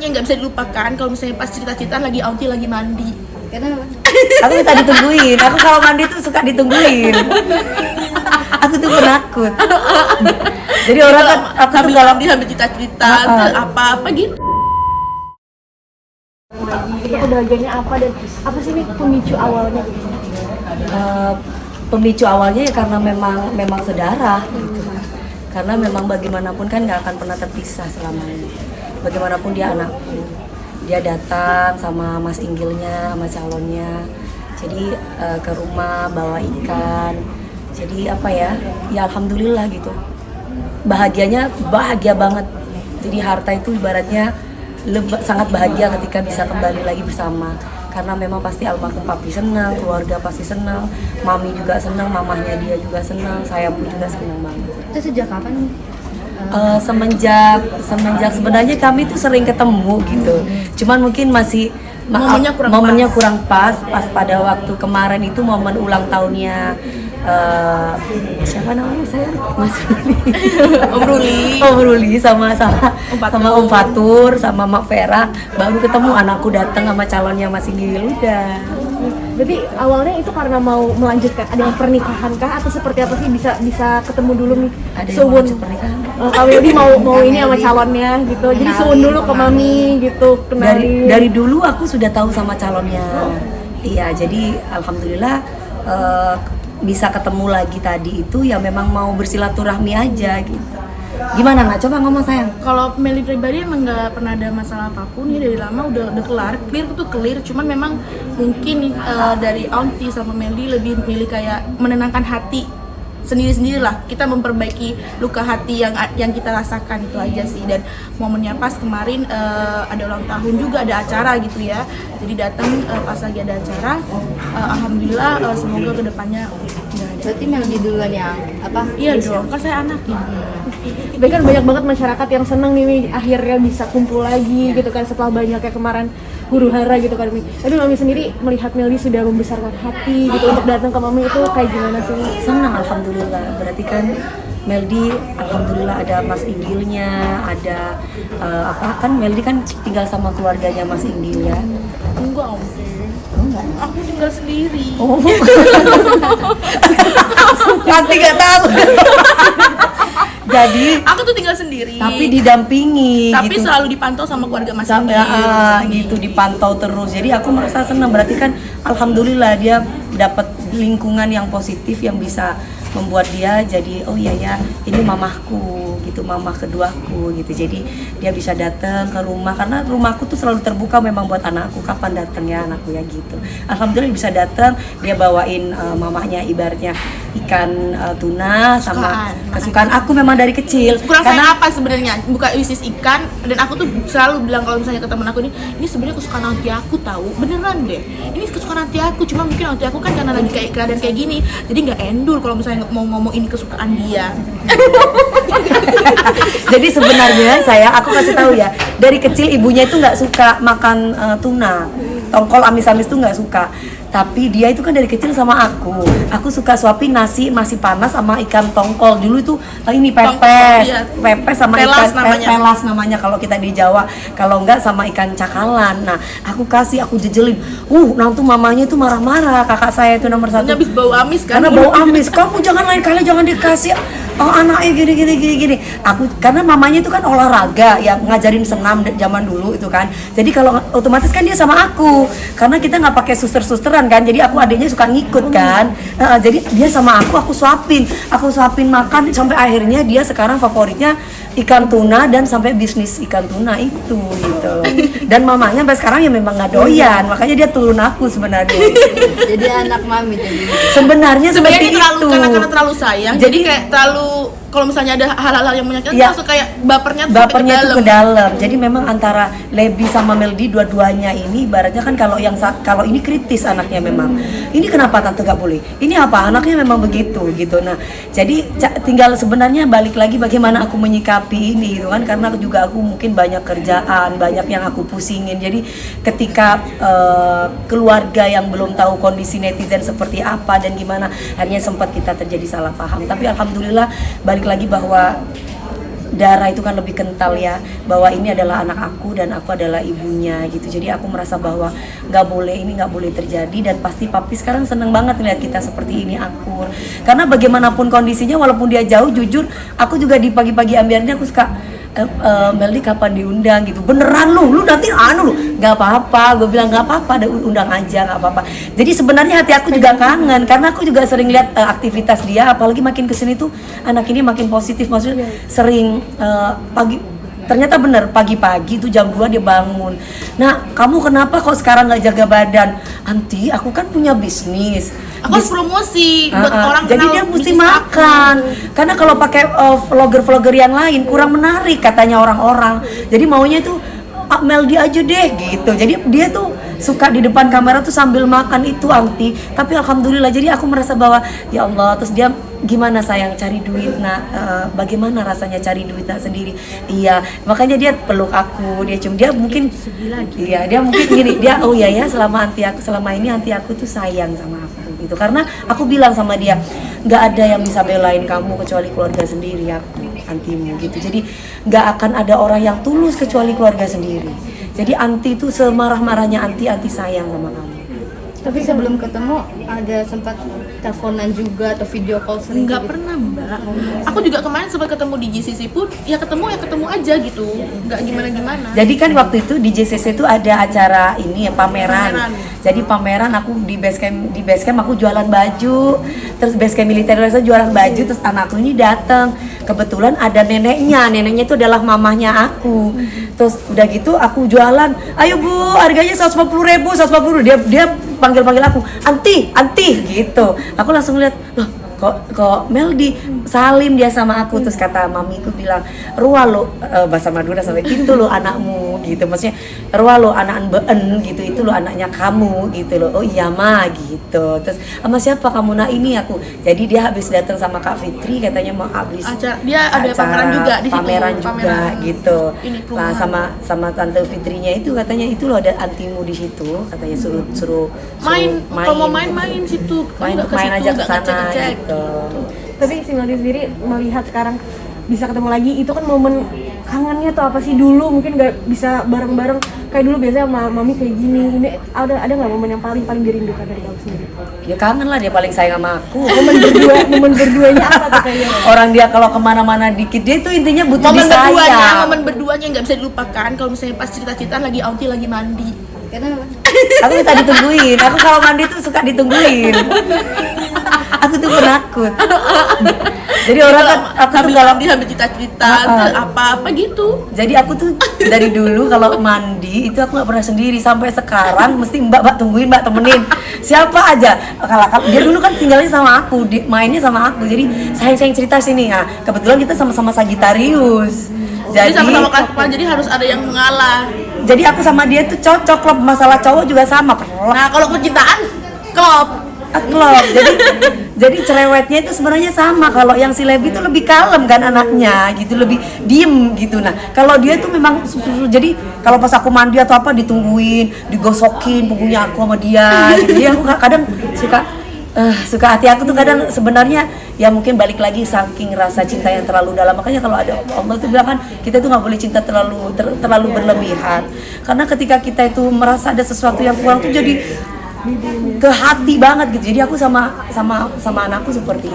yang nggak bisa dilupakan kalau misalnya pas cerita-cerita lagi Aunty lagi mandi. Kenapa? Aku minta ditungguin. Aku kalau mandi tuh suka ditungguin. Aku tuh penakut. Jadi orang kan aku tuh kalau dia sambil cerita-cerita apa-apa gitu. Itu kebahagiaannya apa dan apa sih nih pemicu awalnya? Pemicu awalnya ya karena memang saudara gitu. Karena memang bagaimanapun kan nggak akan pernah terpisah selamanya. Bagaimanapun dia anakku, dia datang sama Mas Inggilnya, sama calonnya. Jadi ke rumah bawa ikan. Jadi apa ya? Ya alhamdulillah gitu. Bahagia banget. Jadi harta itu ibaratnya sangat bahagia ketika bisa kembali lagi bersama. Karena memang pasti almarhum papi senang, keluarga pasti senang, mami juga senang, mamahnya dia juga senang, saya pun juga senang banget. Itu sejak kapan? Semenjak sebenarnya kami tuh sering ketemu gitu. Cuman mungkin masih momennya kurang pas pada waktu kemarin itu momen ulang tahunnya siapa namanya saya Mas Ruli Om Ruli sama Om Fatur sama Mak Vera, baru ketemu anakku datang sama calonnya Mas Inggil. Udah. Berarti awalnya itu karena mau melanjutkan ada yang pernikahan kah atau seperti apa sih bisa ketemu dulu nih? Ada yang mau pernikahan. Kalau Meldi mau ini sama calonnya gitu. Jadi suwun dulu ke mami gitu, kenalin. Dari dulu aku sudah tahu sama calonnya. Iya, jadi alhamdulillah bisa ketemu lagi tadi itu ya memang mau bersilaturahmi aja gitu. Gimana Nak? Coba ngomong sayang. Kalau Melly pribadi emang nggak pernah ada masalah apapun ya, dari lama udah clear itu clear, cuman memang mungkin dari Aunty sama Melly lebih milih kayak menenangkan hati sendiri lah, kita memperbaiki luka hati yang kita rasakan, itu aja sih. Dan momennya pas kemarin ada ulang tahun juga, ada acara gitu ya, jadi datang pas lagi ada acara. Alhamdulillah semoga kedepannya Berarti Meldi duluan yang apa? Iya dong, kan saya anaknya. Tapi kan banyak banget masyarakat yang seneng nih akhirnya bisa kumpul lagi gitu kan setelah banyaknya kemarin huru hara gitu kan Mi. Tapi Mami sendiri melihat Meldi sudah membesarkan hati gitu untuk datang ke Mami itu kayak gimana sih? Senang alhamdulillah. Berarti kan Meldi alhamdulillah ada Mas Inggilnya, ada kan Meldi kan tinggal sama keluarganya Mas Inggil ya. Enggak Om. Enggak. Aku tinggal sendiri. Oh. Nanti nggak tahu. Jadi aku tuh tinggal sendiri. Tapi didampingi. Tapi gitu. selalu dipantau sama keluarga Mas Sampai Inggil. gitu dipantau terus. Jadi aku merasa senang. Berarti kan alhamdulillah dia dapat lingkungan yang positif yang bisa membuat dia jadi oh iya ya ini mamahku gitu, mamah keduaku gitu. Jadi dia bisa datang ke rumah karena rumahku tuh selalu terbuka memang buat anakku, kapan datang ya anakku ya gitu. Alhamdulillah bisa datang, dia bawain mamahnya ibaratnya ikan tuna sama kesukaan aku memang dari kecil. Kurang karena apa sebenarnya buka bisnis ikan, dan aku tuh selalu bilang kalau misalnya ke temen aku ini sebenarnya kesukaan aunty aku tahu, beneran deh ini kesukaan aunty aku, cuma mungkin aunty aku kan karena lagi kayak keadaan kayak gini jadi nggak endul kalau misalnya mau ngomong ini kesukaan dia. Jadi sebenarnya aku kasih tahu ya, dari kecil ibunya itu nggak suka makan tuna, tongkol amis-amis tuh nggak suka. Tapi dia itu kan dari kecil sama aku suka suapin nasi panas sama ikan tongkol. Dulu itu ini pepes, pepes sama pelas ikan pelas namanya kalau kita di Jawa. Kalau enggak sama ikan cakalan. Nah, aku jejelin. Nanti mamanya itu marah-marah. Kakak saya itu nomor 1. Habis bau amis kan? Karena bau amis. Kamu jangan lain kali jangan dikasih. Oh anaknya gini. Aku karena mamanya itu kan olahraga ya, ngajarin senam zaman dulu itu kan. Jadi kalau otomatis kan dia sama aku. Karena kita nggak pakai suster-susteran kan, jadi aku adiknya suka ngikut kan. Jadi dia sama aku suapin makan sampai akhirnya dia sekarang favoritnya ikan tuna dan sampai bisnis ikan tuna itu gitu. Dan mamanya sampai sekarang ya memang nggak doyan, makanya dia turun aku sebenarnya. Jadi anak mami jadi. Sebenarnya seperti ini terlalu, itu. Karena terlalu sayang, jadi kayak terlalu kalau misalnya ada hal-hal yang menyakitkan ya, langsung kayak bapernya itu ke dalam. Jadi memang antara Lebi sama Meldi dua-duanya ini ibaratnya kan kalau ini kritis anaknya memang. Ini kenapa tante gak boleh? Ini apa? Anaknya memang begitu gitu. Nah, jadi tinggal sebenarnya balik lagi bagaimana aku menyikapi ini gitu kan, karena juga aku mungkin banyak kerjaan, banyak yang aku pusingin. Jadi ketika keluarga yang belum tahu kondisi netizen seperti apa dan gimana, akhirnya sempat kita terjadi salah paham. Tapi alhamdulillah balik lagi bahwa darah itu kan lebih kental ya, bahwa ini adalah anak aku dan aku adalah ibunya gitu. Jadi aku merasa bahwa nggak boleh terjadi, dan pasti papi sekarang seneng banget ngeliat kita seperti ini akur. Karena bagaimanapun kondisinya, walaupun dia jauh, jujur aku juga di pagi-pagi ambiarnya aku suka Meldi kapan diundang gitu, beneran lu nanti lu nggak apa-apa, gue bilang nggak apa-apa, undang aja nggak apa-apa. Jadi sebenarnya hati aku juga kangen, karena aku juga sering lihat aktivitas dia, apalagi makin kesini tuh anak ini makin positif, maksudnya sering pagi. Ternyata bener, pagi-pagi tuh jam 2 dia bangun. Nah, kamu kenapa kok sekarang nggak jaga badan? Anti, aku kan punya bisnis. Aku harus promosi buat orang jadi kenal dia mesti bisnis makan. Karena kalau pakai vlogger-vlogger yang lain kurang menarik katanya orang-orang. Jadi maunya tuh Meldi aja deh gitu. Jadi dia tuh suka di depan kamera tuh sambil makan itu Anti. Tapi alhamdulillah, jadi aku merasa bahwa ya Allah, terus dia gimana sayang cari duit bagaimana rasanya cari duit sendiri. Iya, makanya dia peluk aku, dia cium, dia mungkin iya, dia mungkin gini, dia oh ya selama ini anti aku tuh sayang sama aku gitu. Karena aku bilang sama dia, nggak ada yang bisa belain kamu kecuali keluarga sendiri, aku antimu gitu. Jadi nggak akan ada orang yang tulus kecuali keluarga sendiri. Jadi anti itu semarah-marahnya anti sayang sama kamu. Tapi sebelum ketemu ada sempat teleponan juga atau video call sering? Nggak gitu? pernah mbak. Aku juga kemarin sempat ketemu di JCC pun ya ketemu aja gitu, nggak gimana. Jadi kan waktu itu di JCC itu ada acara ini ya, pameran. Jadi pameran aku di basecamp aku jualan baju, terus basecamp militer itu jualan baju, terus anakku ini datang. Kebetulan ada neneknya itu adalah mamahnya aku. Terus udah gitu aku jualan, ayo bu, harganya 150.000. Dia panggil aku, anti gitu. Aku langsung lihat, loh kok Meldi salim dia sama aku. Terus kata mamiku bilang, Ruah lo bahasa Madura sampai gitu lo anakmu gitu, maksudnya Ruah lo anak been gitu, itu lo anaknya kamu gitu lo. Oh iya ma gitu. Terus sama siapa kamu? Nah ini aku. Jadi dia habis datang sama Kak Fitri, katanya mau habis dia ada pameran juga di situ, pameran juga gitu. Nah sama tante Fitrinya itu katanya itu lo ada antimu di situ, katanya suruh main. Kalau mau main situ, main aja ke sana gitu. Tapi si Meldi sendiri melihat sekarang bisa ketemu lagi, itu kan momen kangennya tuh apa sih? Dulu mungkin nggak bisa bareng-bareng kayak dulu, biasanya sama mami kayak gini. Ini ada nggak momen yang paling dirindukan dari kamu sendiri? Ya kangen lah, dia paling sayang sama aku. momen berduanya apa tuh kayaknya? Orang dia kalau kemana-mana dikit, dia tuh intinya butuh disayang. Momen berduanya nggak bisa dilupakan. Kalau misalnya pas cerita-cerita lagi Aunty lagi mandi. Kenapa? Aku minta ditungguin. Aku kalau mandi tuh suka ditungguin. Aku tuh penakut. Jadi orang kan aku tuh kalau dia habis cerita apa gitu. Jadi aku tuh dari dulu kalau mandi itu aku nggak pernah sendiri, sampai sekarang mesti mbak tungguin, mbak temenin siapa aja. Kalau dia dulu kan tinggalnya sama aku, mainnya sama aku. Jadi sayang cerita sini. Nah kebetulan kita sama-sama Sagittarius. Jadi sama-sama kelas kepala, jadi harus ada yang mengalah. Jadi aku sama dia tuh cocok, klop masalah cowok juga sama. Nah kalau percintaan klop. Jadi cerewetnya itu sebenarnya sama. Kalau yang si Lebi itu lebih kalem kan anaknya gitu, lebih diem gitu. Nah kalau dia tuh memang jadi kalau pas aku mandi atau apa ditungguin, digosokin punggungnya aku sama dia gitu. Jadi aku kadang suka hati aku tuh kadang sebenarnya ya mungkin balik lagi saking rasa cinta yang terlalu dalam. Makanya kalau ada Allah tuh bilang kan kita tuh nggak boleh cinta terlalu berlebihan, karena ketika kita itu merasa ada sesuatu yang kurang tuh jadi ke hati banget gitu. Jadi aku sama anakku seperti